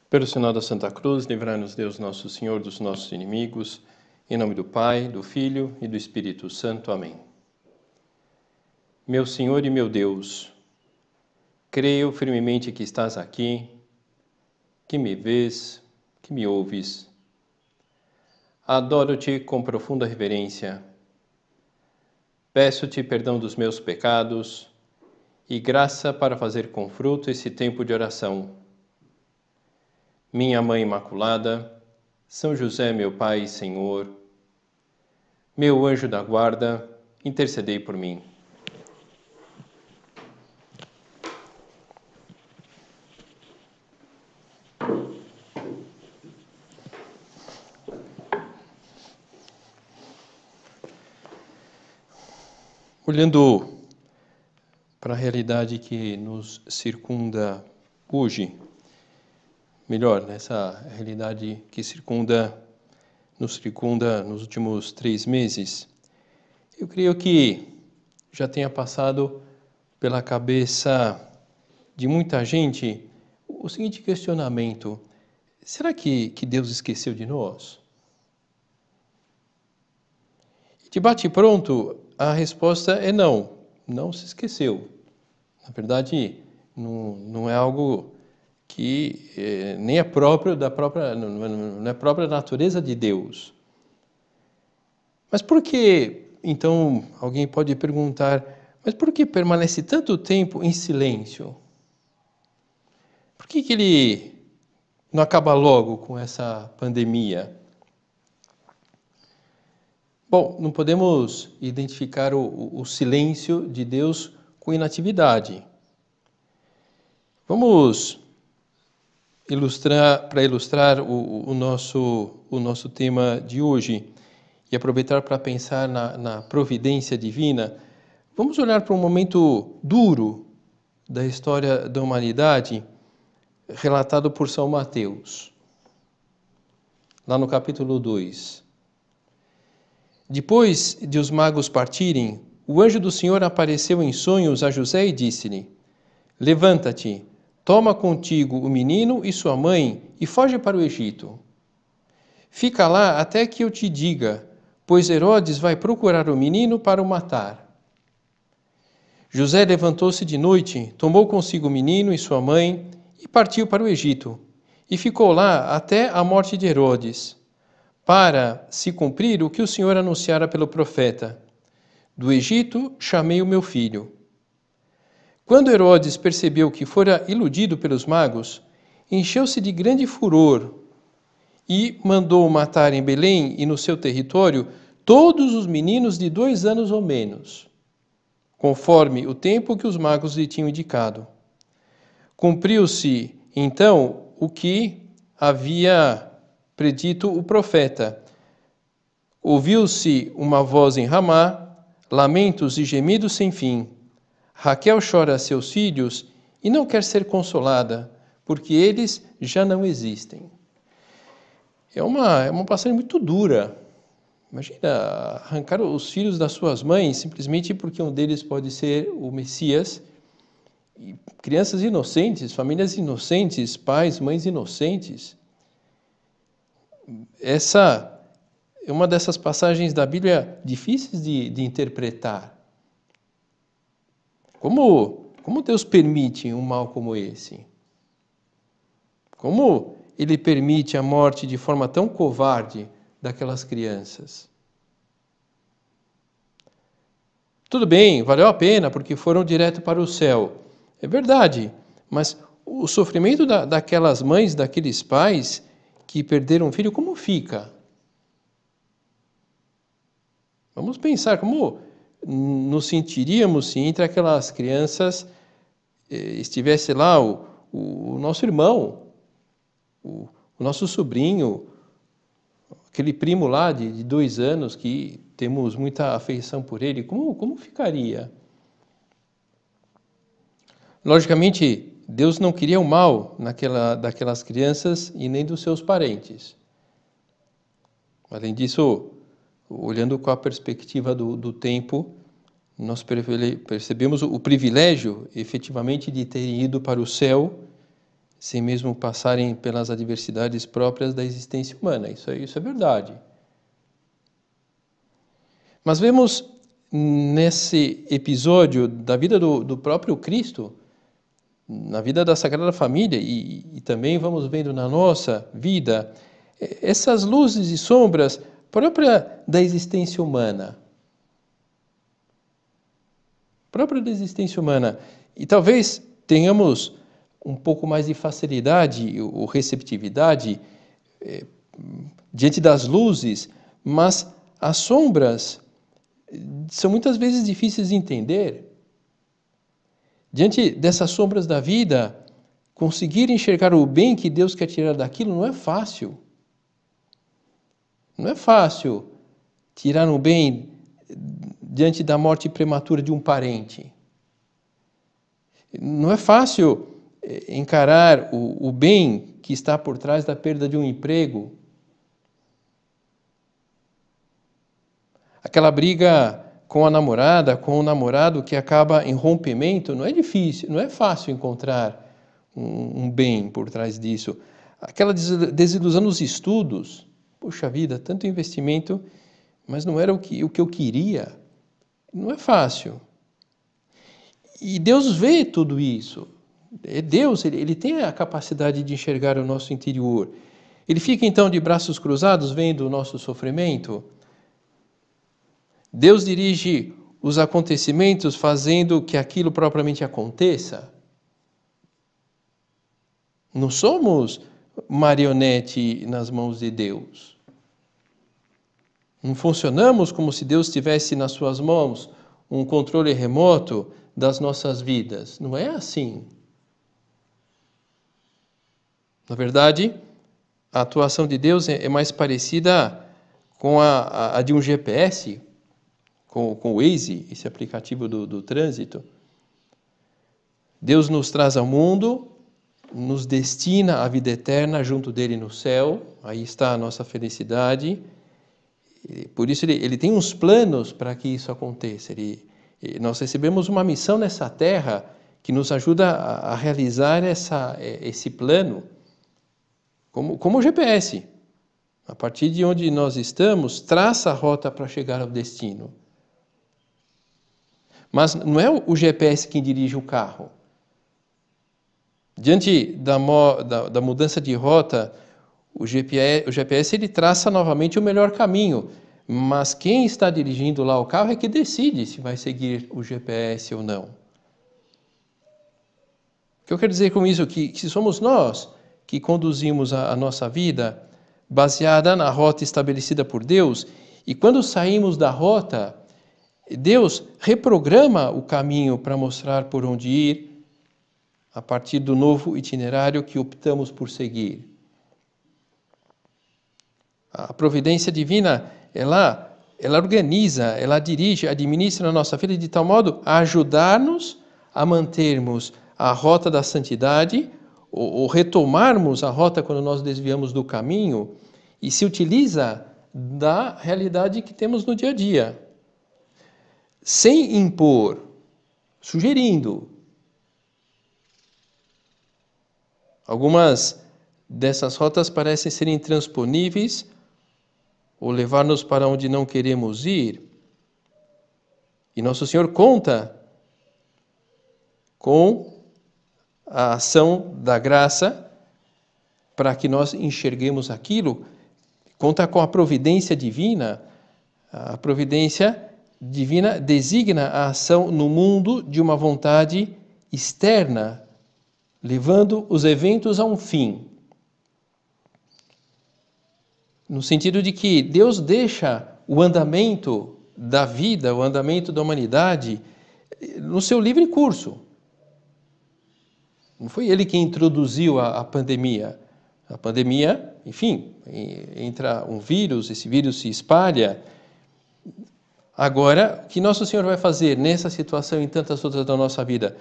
Pelo sinal da Santa Cruz, livrai-nos Deus nosso Senhor dos nossos inimigos, em nome do Pai, do Filho e do Espírito Santo. Amém. Meu Senhor e meu Deus, creio firmemente que estás aqui, que me vês, que me ouves. Adoro-te com profunda reverência. Peço-te perdão dos meus pecados e graça para fazer com fruto esse tempo de oração. Minha Mãe Imaculada, São José, meu Pai e Senhor, meu anjo da guarda, intercedei por mim. Olhando para a realidade que nos circunda hoje, melhor, nessa realidade que nos circunda nos últimos 3 meses, eu creio que já tenha passado pela cabeça de muita gente o seguinte questionamento: será que Deus esqueceu de nós? De bate-pronto, a resposta é não, não se esqueceu. Na verdade, não é algo que nem é próprio não é própria natureza de Deus. Mas por que, então, alguém pode perguntar, mas por que permanece tanto tempo em silêncio? Por que ele não acaba logo com essa pandemia? Bom, não podemos identificar o silêncio de Deus com inatividade. Vamos ilustrar o nosso tema de hoje e aproveitar para pensar na providência divina. Vamos olhar para um momento duro da história da humanidade, relatado por São Mateus, lá no capítulo 2. Depois de os magos partirem, o anjo do Senhor apareceu em sonhos a José e disse-lhe: Levanta-te, toma contigo o menino e sua mãe e foge para o Egito. Fica lá até que eu te diga, pois Herodes vai procurar o menino para o matar. José levantou-se de noite, tomou consigo o menino e sua mãe e partiu para o Egito, e ficou lá até a morte de Herodes, para se cumprir o que o Senhor anunciara pelo profeta: Do Egito chamei o meu filho. Quando Herodes percebeu que fora iludido pelos magos, encheu-se de grande furor e mandou matar em Belém e no seu território todos os meninos de 2 anos ou menos, conforme o tempo que os magos lhe tinham indicado. Cumpriu-se, então, o que havia predito o profeta. Ouviu-se uma voz em Ramá, lamentos e gemidos sem fim. Raquel chora a seus filhos e não quer ser consolada, porque eles já não existem. É uma passagem muito dura. Imagina arrancar os filhos das suas mães simplesmente porque um deles pode ser o Messias. E crianças inocentes, famílias inocentes, pais, mães inocentes. Essa é uma dessas passagens da Bíblia difíceis de interpretar. Como Deus permite um mal como esse? Como Ele permite a morte de forma tão covarde daquelas crianças? Tudo bem, valeu a pena, porque foram direto para o céu. É verdade, mas o sofrimento daquelas mães, daqueles pais que perderam um filho, como fica? Vamos pensar como nos sentiríamos se entre aquelas crianças estivesse lá o nosso irmão, o nosso sobrinho, aquele primo lá de 2 anos que temos muita afeição por ele. Como ficaria? Logicamente, Deus não queria o mal daquelas crianças e nem dos seus parentes. Além disso, olhando com a perspectiva do tempo, nós percebemos o privilégio, efetivamente, de terem ido para o céu sem mesmo passarem pelas adversidades próprias da existência humana. Isso é verdade. Mas vemos nesse episódio da vida do próprio Cristo, na vida da Sagrada Família, e também vamos vendo na nossa vida, essas luzes e sombras próprias da existência humana. Própria da existência humana. E talvez tenhamos um pouco mais de facilidade ou receptividade diante das luzes, mas as sombras são muitas vezes difíceis de entender. Diante dessas sombras da vida, conseguir enxergar o bem que Deus quer tirar daquilo não é fácil. Não é fácil tirar o bem diante da morte prematura de um parente. Não é fácil encarar o bem que está por trás da perda de um emprego. Aquela briga com a namorada, com o namorado que acaba em rompimento, não é difícil, não é fácil encontrar um bem por trás disso. Aquela desilusão nos estudos, puxa vida, tanto investimento, mas não era o que eu queria. Não é fácil. E Deus vê tudo isso. Deus, ele tem a capacidade de enxergar o nosso interior. Ele fica então de braços cruzados vendo o nosso sofrimento. Deus dirige os acontecimentos fazendo que aquilo propriamente aconteça. Não somos marionete nas mãos de Deus. Não funcionamos como se Deus tivesse nas suas mãos um controle remoto das nossas vidas. Não é assim. Na verdade, a atuação de Deus é mais parecida com a de um GPS, com o Waze, esse aplicativo do trânsito. Deus nos traz ao mundo, nos destina à vida eterna junto dele no céu. Aí está a nossa felicidade. Por isso ele tem uns planos para que isso aconteça. Nós recebemos uma missão nessa terra que nos ajuda a realizar esse plano, como o GPS. A partir de onde nós estamos, traça a rota para chegar ao destino. Mas não é o GPS quem dirige o carro. Diante da mudança de rota, o GPS ele traça novamente o melhor caminho, mas quem está dirigindo lá o carro é que decide se vai seguir o GPS ou não. O que eu quero dizer com isso? Que somos nós que conduzimos a nossa vida baseada na rota estabelecida por Deus, e quando saímos da rota, Deus reprograma o caminho para mostrar por onde ir a partir do novo itinerário que optamos por seguir. A providência divina, ela organiza, ela dirige, administra a nossa vida de tal modo a ajudar-nos a mantermos a rota da santidade ou retomarmos a rota quando nós desviamos do caminho, e se utiliza da realidade que temos no dia a dia. Sem impor, sugerindo. Algumas dessas rotas parecem ser intransponíveis ou levar-nos para onde não queremos ir. E Nosso Senhor conta com a ação da graça para que nós enxerguemos aquilo, conta com a providência divina. A providência divina designa a ação no mundo de uma vontade externa, levando os eventos a um fim. No sentido de que Deus deixa o andamento da vida, o andamento da humanidade, no seu livre curso. Não foi ele quem introduziu a pandemia. A pandemia, enfim, entra um vírus, esse vírus se espalha. Agora, o que Nosso Senhor vai fazer nessa situação e em tantas outras da nossa vida?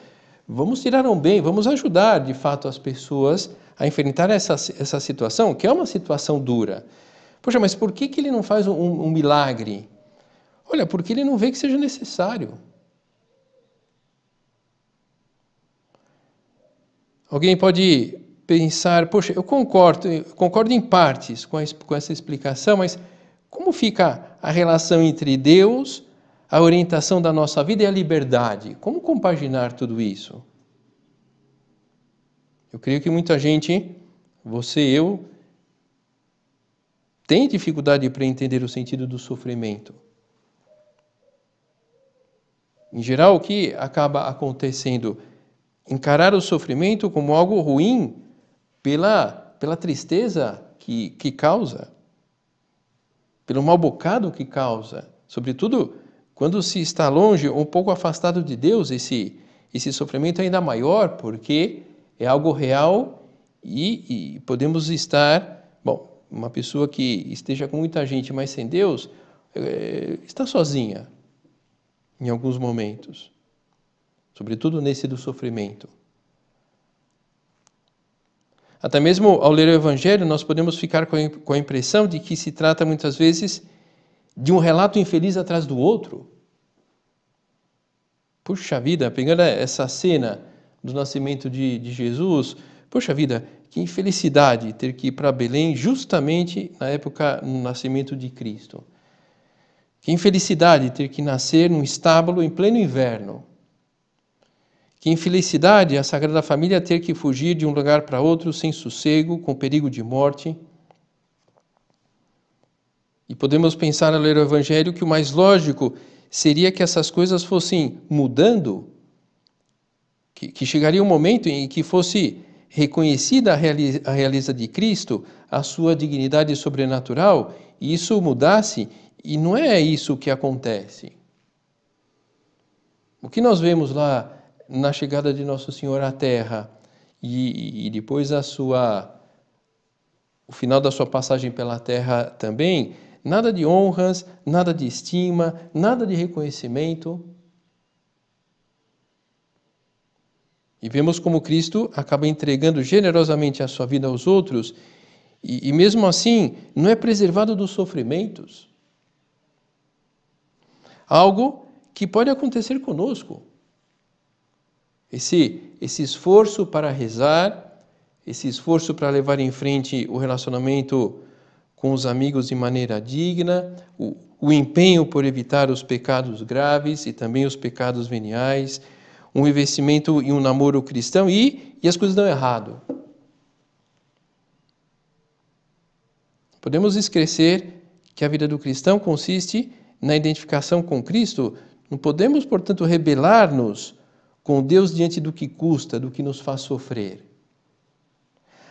Vamos tirar um bem, vamos ajudar, de fato, as pessoas a enfrentar essa situação, que é uma situação dura. Poxa, mas por que ele não faz um milagre? Olha, porque ele não vê que seja necessário. Alguém pode pensar, poxa, eu concordo em partes com essa explicação, mas como fica a relação entre Deus, a orientação da nossa vida e a liberdade? Como compaginar tudo isso? Eu creio que muita gente, você e eu, tem dificuldade para entender o sentido do sofrimento. Em geral, o que acaba acontecendo? Encarar o sofrimento como algo ruim pela tristeza que causa, pelo mal bocado que causa. Sobretudo, quando se está longe ou um pouco afastado de Deus, esse sofrimento é ainda maior, porque é algo real e podemos estar... Bom, uma pessoa que esteja com muita gente, mas sem Deus, está sozinha em alguns momentos. Sobretudo nesse do sofrimento. Até mesmo ao ler o Evangelho, nós podemos ficar com a impressão de que se trata muitas vezes de um relato infeliz atrás do outro. Puxa vida, pegando essa cena do nascimento de Jesus, puxa vida, que infelicidade ter que ir para Belém justamente na época do nascimento de Cristo. Que infelicidade ter que nascer num estábulo em pleno inverno. Que infelicidade a Sagrada Família ter que fugir de um lugar para outro sem sossego, com perigo de morte. E podemos pensar ao ler o Evangelho que o mais lógico seria que essas coisas fossem mudando, que chegaria um momento em que fosse reconhecida a realeza de Cristo, a sua dignidade sobrenatural, e isso mudasse, e não é isso que acontece. O que nós vemos lá na chegada de Nosso Senhor à Terra e depois o final da sua passagem pela Terra também, nada de honras, nada de estima, nada de reconhecimento. E vemos como Cristo acaba entregando generosamente a sua vida aos outros e mesmo assim não é preservado dos sofrimentos. Algo que pode acontecer conosco. Esse esforço para rezar, esse esforço para levar em frente o relacionamento com os amigos de maneira digna, o empenho por evitar os pecados graves e também os pecados veniais, um investimento em um namoro cristão e as coisas dão errado. Podemos esquecer que a vida do cristão consiste na identificação com Cristo. Não podemos, portanto, rebelar-nos com Deus diante do que custa, do que nos faz sofrer.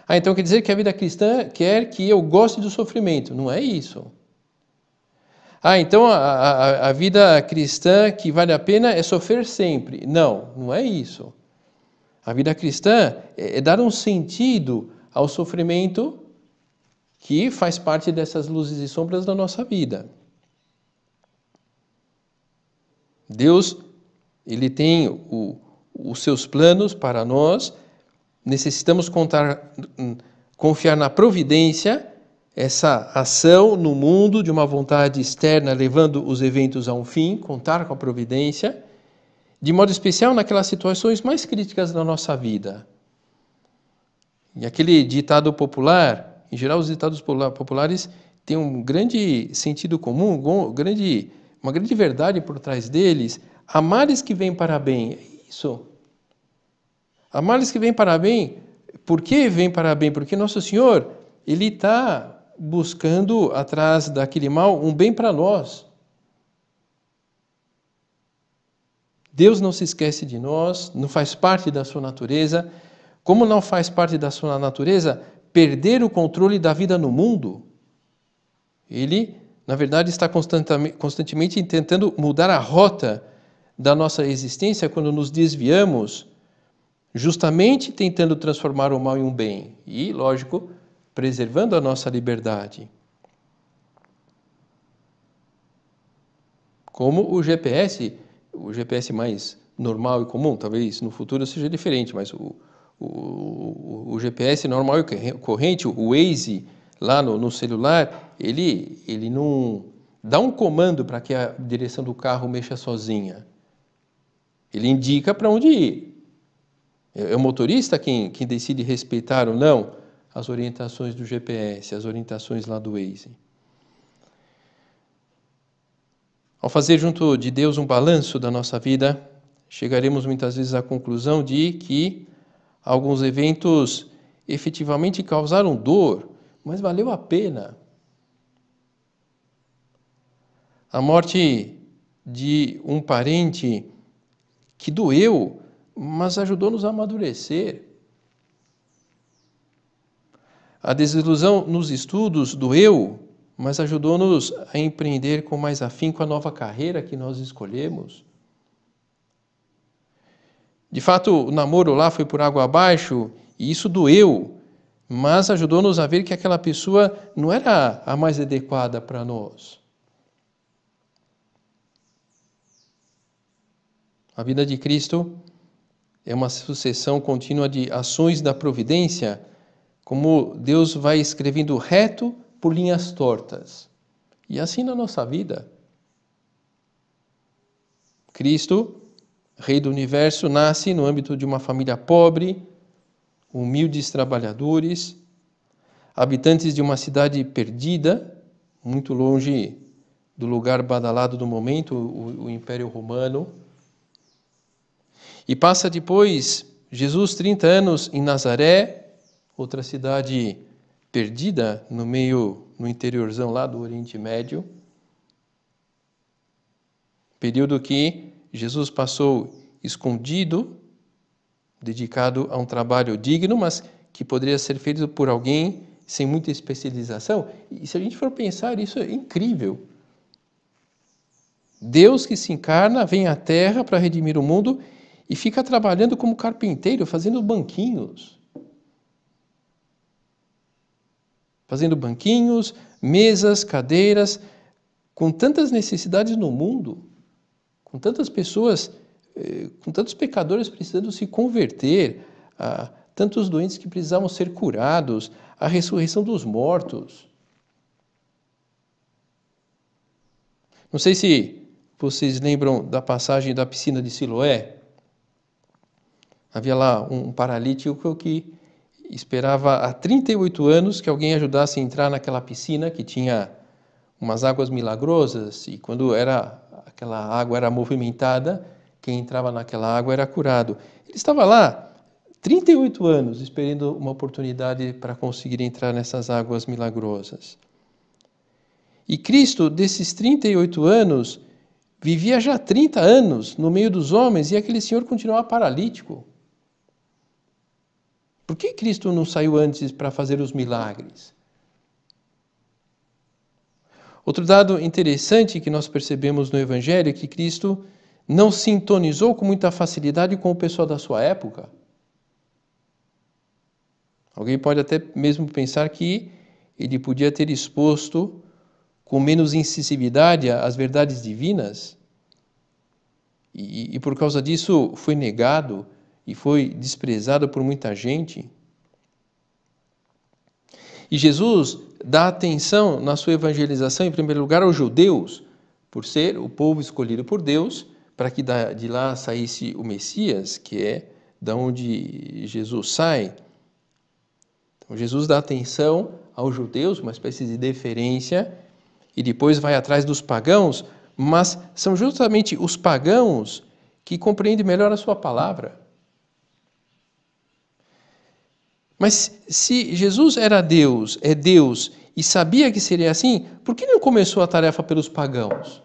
Então quer dizer que a vida cristã quer que eu goste do sofrimento. Não é isso. Então a vida cristã que vale a pena é sofrer sempre. Não, não é isso. A vida cristã é dar um sentido ao sofrimento que faz parte dessas luzes e sombras da nossa vida. Deus, Ele tem os seus planos para nós, necessitamos confiar na providência, essa ação no mundo de uma vontade externa levando os eventos a um fim, contar com a providência, de modo especial naquelas situações mais críticas da nossa vida. E aquele ditado popular, em geral os ditados populares têm um grande sentido comum, uma grande verdade por trás deles. Há males que vêm para bem. É isso. Há males que vêm para bem. Por que vêm para bem? Porque Nosso Senhor, Ele está buscando atrás daquele mal um bem para nós. Deus não se esquece de nós, não faz parte da sua natureza. Como não faz parte da sua natureza perder o controle da vida no mundo, Ele, na verdade, está constantemente tentando mudar a rota da nossa existência quando nos desviamos, justamente tentando transformar o mal em um bem e, lógico, preservando a nossa liberdade. Como o GPS mais normal e comum, talvez no futuro seja diferente, mas o GPS normal e corrente, o Waze, lá no celular, ele não dá um comando para que a direção do carro mexa sozinha. Ele indica para onde ir. É o motorista quem decide respeitar ou não as orientações do GPS, as orientações lá do Waze. Ao fazer junto de Deus um balanço da nossa vida, chegaremos muitas vezes à conclusão de que alguns eventos efetivamente causaram dor, mas valeu a pena. A morte de um parente que doeu, mas ajudou-nos a amadurecer. A desilusão nos estudos doeu, mas ajudou-nos a empreender com mais afinco a nova carreira que nós escolhemos. De fato, o namoro lá foi por água abaixo e isso doeu, mas ajudou-nos a ver que aquela pessoa não era a mais adequada para nós. A vida de Cristo é uma sucessão contínua de ações da providência, como Deus vai escrevendo reto por linhas tortas. E assim na nossa vida. Cristo, Rei do Universo, nasce no âmbito de uma família pobre, humildes trabalhadores, habitantes de uma cidade perdida, muito longe do lugar badalado do momento, o Império Romano. E passa depois, Jesus, 30 anos em Nazaré, outra cidade perdida no interiorzão lá do Oriente Médio. Período que Jesus passou escondido, dedicado a um trabalho digno, mas que poderia ser feito por alguém sem muita especialização. E se a gente for pensar, isso é incrível. Deus que se encarna, vem à Terra para redimir o mundo e fica trabalhando como carpinteiro, fazendo banquinhos. Fazendo banquinhos, mesas, cadeiras, com tantas necessidades no mundo, com tantas pessoas, com tantos pecadores precisando se converter, tantos doentes que precisavam ser curados, a ressurreição dos mortos. Não sei se vocês lembram da passagem da piscina de Siloé. Havia lá um paralítico que esperava há 38 anos que alguém ajudasse a entrar naquela piscina que tinha umas águas milagrosas, e quando aquela água era movimentada, quem entrava naquela água era curado. Ele estava lá 38 anos esperando uma oportunidade para conseguir entrar nessas águas milagrosas. E Cristo, desses 38 anos, vivia já 30 anos no meio dos homens e aquele senhor continuava paralítico. Por que Cristo não saiu antes para fazer os milagres? Outro dado interessante que nós percebemos no Evangelho é que Cristo não sintonizou com muita facilidade com o pessoal da sua época. Alguém pode até mesmo pensar que ele podia ter exposto com menos incisividade as verdades divinas e por causa disso foi negado e foi desprezado por muita gente. E Jesus dá atenção na sua evangelização, em primeiro lugar, aos judeus, por ser o povo escolhido por Deus, para que de lá saísse o Messias, que é da onde Jesus sai. Então, Jesus dá atenção aos judeus, uma espécie de deferência, e depois vai atrás dos pagãos, mas são justamente os pagãos que compreendem melhor a sua palavra. Mas se Jesus era Deus, é Deus, e sabia que seria assim, por que não começou a tarefa pelos pagãos?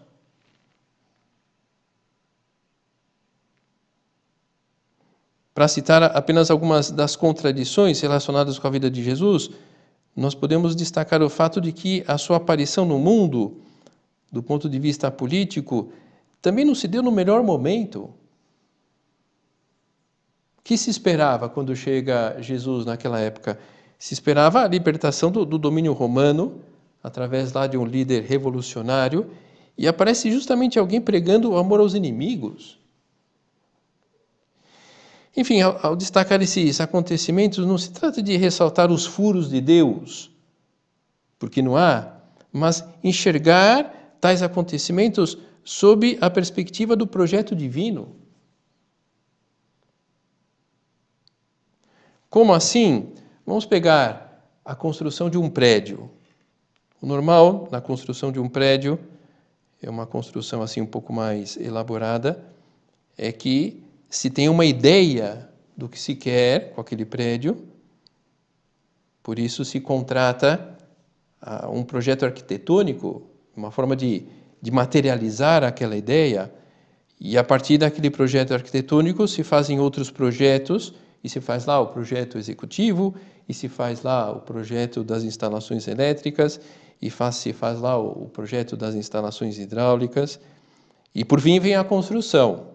Para citar apenas algumas das contradições relacionadas com a vida de Jesus, nós podemos destacar o fato de que a sua aparição no mundo, do ponto de vista político, também não se deu no melhor momento. O que se esperava quando chega Jesus naquela época? Se esperava a libertação do domínio romano, através lá de um líder revolucionário, e aparece justamente alguém pregando o amor aos inimigos. Enfim, ao destacar esses acontecimentos, não se trata de ressaltar os furos de Deus, porque não há, mas enxergar tais acontecimentos sob a perspectiva do projeto divino. Como assim? Vamos pegar a construção de um prédio. O normal na construção de um prédio, é uma construção assim um pouco mais elaborada, é que se tem uma ideia do que se quer com aquele prédio, por isso se contrata um projeto arquitetônico, uma forma de materializar aquela ideia, e a partir daquele projeto arquitetônico se fazem outros projetos, e se faz lá o projeto executivo, e se faz lá o projeto das instalações elétricas, e se faz lá o projeto das instalações hidráulicas, e por fim vem a construção.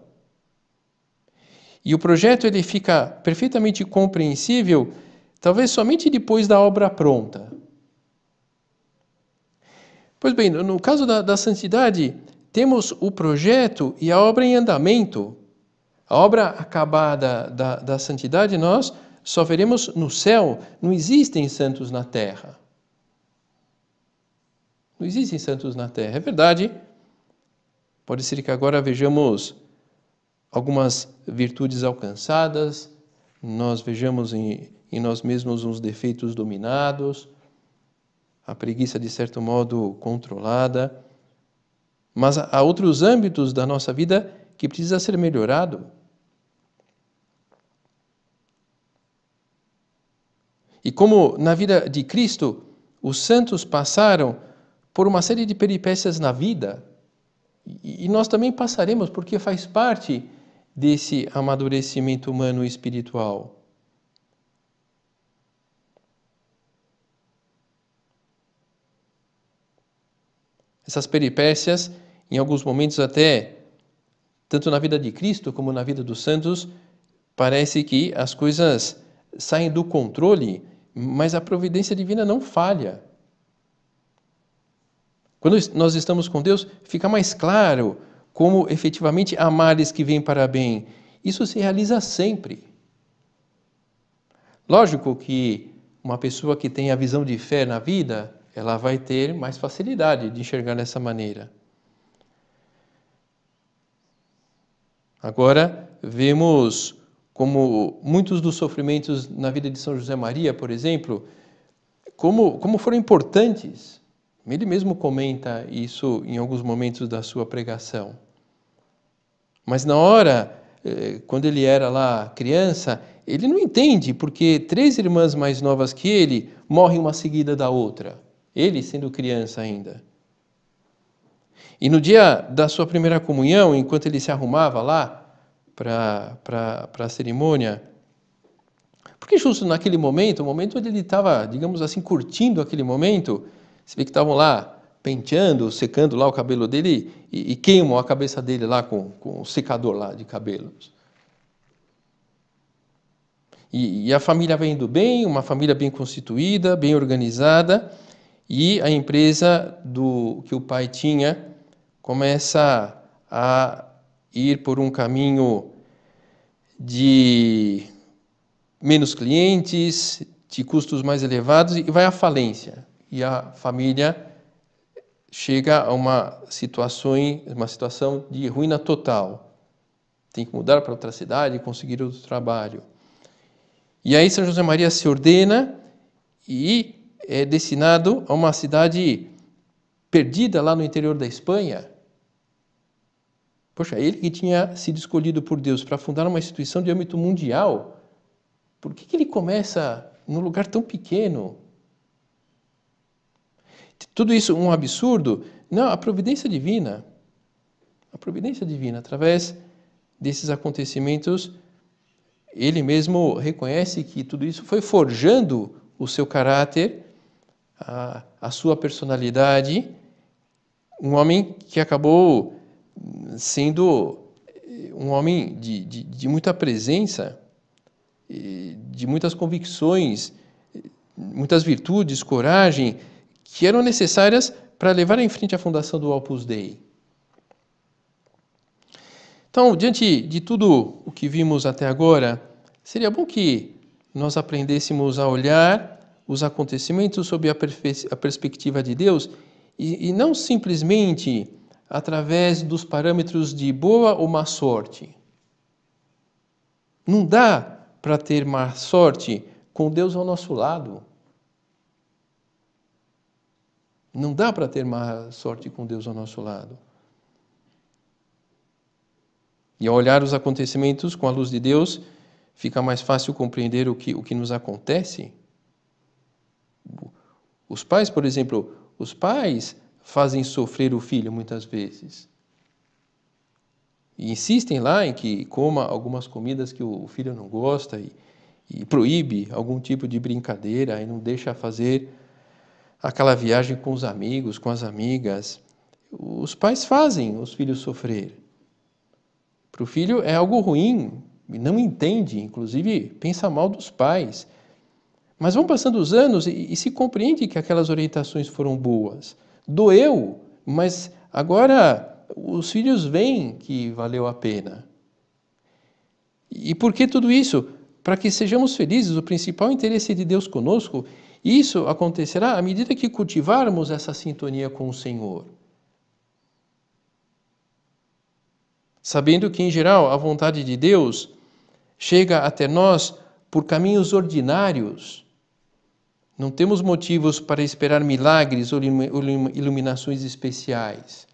E o projeto ele fica perfeitamente compreensível, talvez somente depois da obra pronta. Pois bem, no caso da santidade, temos o projeto e a obra em andamento. A obra acabada da santidade nós só veremos no céu. Não existem santos na terra. Não existem santos na terra. É verdade. Pode ser que agora vejamos algumas virtudes alcançadas, nós vejamos em nós mesmos uns defeitos dominados, a preguiça, de certo modo, controlada. Mas há outros âmbitos da nossa vida que precisa ser melhorado. E como na vida de Cristo, os santos passaram por uma série de peripécias na vida, e nós também passaremos, porque faz parte desse amadurecimento humano e espiritual. Essas peripécias, em alguns momentos até, tanto na vida de Cristo como na vida dos santos, parece que as coisas saem do controle, mas a providência divina não falha. Quando nós estamos com Deus, fica mais claro como efetivamente há males que vêm para bem. Isso se realiza sempre. Lógico que uma pessoa que tem a visão de fé na vida, ela vai ter mais facilidade de enxergar dessa maneira. Agora, vemos como muitos dos sofrimentos na vida de São José Maria, por exemplo, como foram importantes. Ele mesmo comenta isso em alguns momentos da sua pregação. Mas na hora, quando ele era lá criança, ele não entende porque 3 irmãs mais novas que ele morrem uma seguida da outra. Ele sendo criança ainda. E no dia da sua primeira comunhão, enquanto ele se arrumava lá para a cerimônia, porque justo naquele momento, o momento onde ele estava, digamos assim, curtindo aquele momento, você vê que estavam lá penteando, secando lá o cabelo dele e queimam a cabeça dele lá com o secador lá de cabelos. E a família vai indo bem, uma família bem constituída, bem organizada, e a empresa que o pai tinha começa a ir por um caminho de menos clientes, de custos mais elevados, e vai à falência. E a família chega a uma situação de ruína total. Tem que mudar para outra cidade e conseguir outro trabalho. E aí São José Maria se ordena e é destinado a uma cidade perdida lá no interior da Espanha. Poxa, ele que tinha sido escolhido por Deus para fundar uma instituição de âmbito mundial, por que ele começa num lugar tão pequeno? Tudo isso um absurdo? Não, a providência divina. A providência divina, através desses acontecimentos, ele mesmo reconhece que tudo isso foi forjando o seu caráter, a sua personalidade, um homem que acabou sendo um homem de muita presença, de muitas convicções, muitas virtudes, coragem, que eram necessárias para levar em frente a fundação do Opus Dei. Então, diante de tudo o que vimos até agora, seria bom que nós aprendêssemos a olhar os acontecimentos sob a perspectiva de Deus e não simplesmente através dos parâmetros de boa ou má sorte. Não dá para ter má sorte com Deus ao nosso lado. Não dá para ter má sorte com Deus ao nosso lado. E ao olhar os acontecimentos com a luz de Deus, fica mais fácil compreender o que nos acontece. Os pais, por exemplo, os pais fazem sofrer o filho muitas vezes. E insistem lá em que coma algumas comidas que o filho não gosta e proíbe algum tipo de brincadeira e não deixa fazer aquela viagem com os amigos, com as amigas. Os pais fazem os filhos sofrer. Para o filho é algo ruim, e não entende, inclusive pensa mal dos pais. Mas vão passando os anos e se compreende que aquelas orientações foram boas. Doeu, mas agora os filhos veem que valeu a pena. E por que tudo isso? Para que sejamos felizes, o principal interesse de Deus conosco. Isso acontecerá à medida que cultivarmos essa sintonia com o Senhor. Sabendo que, em geral, a vontade de Deus chega até nós por caminhos ordinários. Não temos motivos para esperar milagres ou iluminações especiais.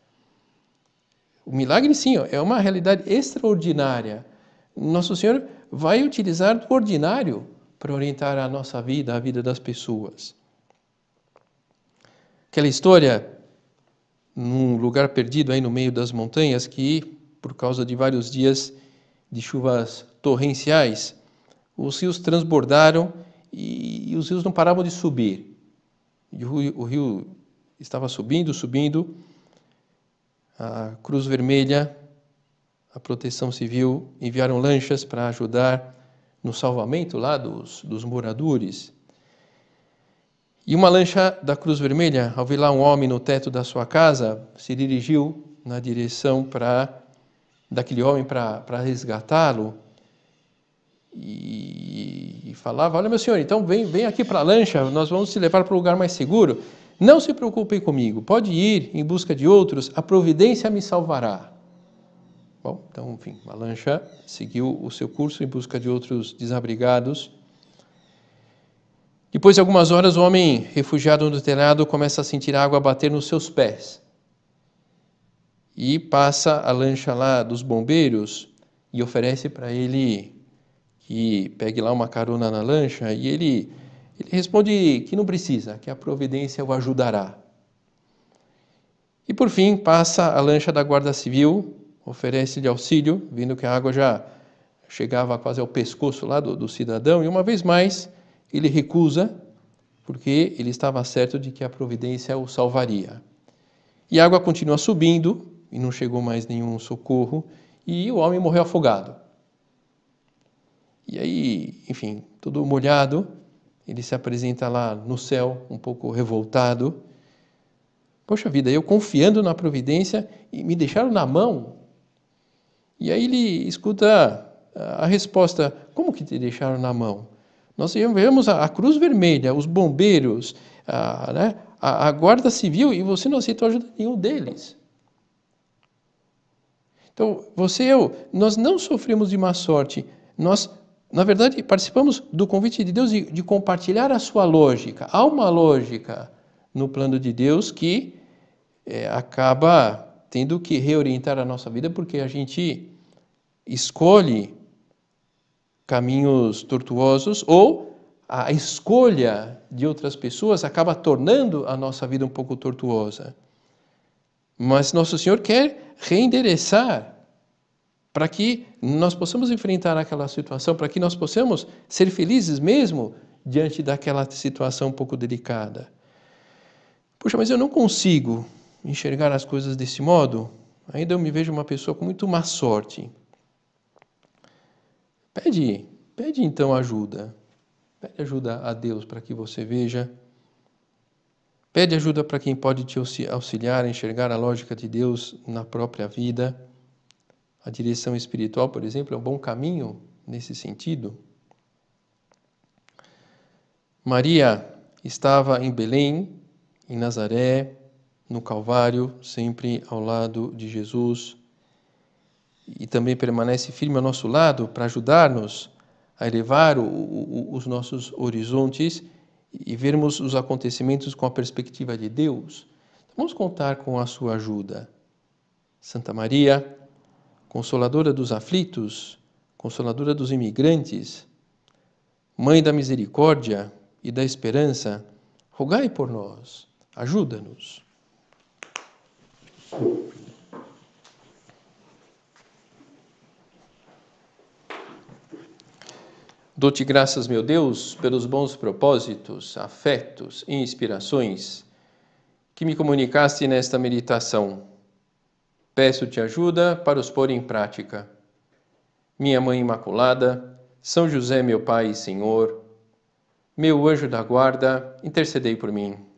O milagre, sim, é uma realidade extraordinária. Nosso Senhor vai utilizar do ordinário para orientar a nossa vida, a vida das pessoas. Aquela história, num lugar perdido aí no meio das montanhas, que, por causa de vários dias de chuvas torrenciais, os rios transbordaram e os rios não paravam de subir. E o rio estava subindo, a Cruz Vermelha, a Proteção Civil enviaram lanchas para ajudar no salvamento lá dos moradores. E uma lancha da Cruz Vermelha, ao ver lá um homem no teto da sua casa, se dirigiu na direção daquele homem para resgatá-lo e falava: olha, meu senhor, então vem aqui para a lancha, nós vamos te levar para um lugar mais seguro. Não se preocupe comigo, pode ir em busca de outros, a providência me salvará. Bom, então, enfim, a lancha seguiu o seu curso em busca de outros desabrigados. Depois de algumas horas, o homem refugiado no telhado começa a sentir a água bater nos seus pés. E passa a lancha lá dos bombeiros e oferece para ele que pegue lá uma carona na lancha, e ele responde que não precisa, que a providência o ajudará. E por fim, passa a lancha da Guarda Civil, oferece-lhe auxílio, vendo que a água já chegava quase ao pescoço lá do cidadão, e uma vez mais ele recusa, porque ele estava certo de que a providência o salvaria. E a água continua subindo, e não chegou mais nenhum socorro, e o homem morreu afogado. E aí, enfim, todo molhado, ele se apresenta lá no céu, um pouco revoltado. Poxa vida, eu confiando na providência e me deixaram na mão. E aí ele escuta a resposta: como que te deixaram na mão? Nós vemos a Cruz Vermelha, os bombeiros, a Guarda Civil, e você não aceitou ajuda nenhum deles. Então, você e eu, nós não sofremos de má sorte, nós, na verdade, participamos do convite de Deus de compartilhar a sua lógica. Há uma lógica no plano de Deus que acaba tendo que reorientar a nossa vida, porque a gente escolhe caminhos tortuosos, ou a escolha de outras pessoas acaba tornando a nossa vida um pouco tortuosa. Mas Nosso Senhor quer reendereçar para que nós possamos enfrentar aquela situação, para que nós possamos ser felizes mesmo diante daquela situação um pouco delicada. Puxa, mas eu não consigo enxergar as coisas desse modo. Ainda eu me vejo uma pessoa com muito má sorte. Pede então ajuda. Pede ajuda a Deus para que você veja. Pede ajuda para quem pode te auxiliar a enxergar a lógica de Deus na própria vida. A direção espiritual, por exemplo, é um bom caminho nesse sentido. Maria estava em Belém, em Nazaré, no Calvário, sempre ao lado de Jesus. E também permanece firme ao nosso lado para ajudar-nos a elevar os nossos horizontes e vermos os acontecimentos com a perspectiva de Deus. Vamos contar com a sua ajuda. Santa Maria, Consoladora dos aflitos, Consoladora dos imigrantes, Mãe da misericórdia e da esperança, rogai por nós, ajuda-nos. Dou-te graças, meu Deus, pelos bons propósitos, afetos e inspirações que me comunicaste nesta meditação. Peço-te ajuda para os pôr em prática. Minha Mãe Imaculada, São José, meu Pai e Senhor, meu anjo da guarda, intercedei por mim.